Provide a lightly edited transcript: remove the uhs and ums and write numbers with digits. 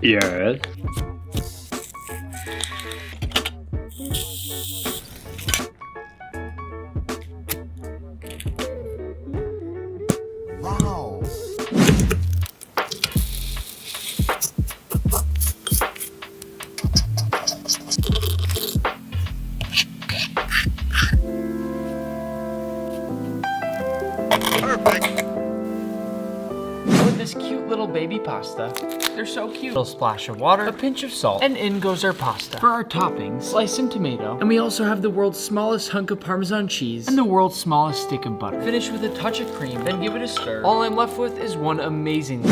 Yes. Wow. Perfect. With this cute little baby pasta, they're so cute. A little splash of water, a pinch of salt, and in goes our pasta. For our toppings, slice in tomato, and we also have the world's smallest hunk of Parmesan cheese and the world's smallest stick of butter. Finish with a touch of cream, then give it a stir. All I'm left with is one amazing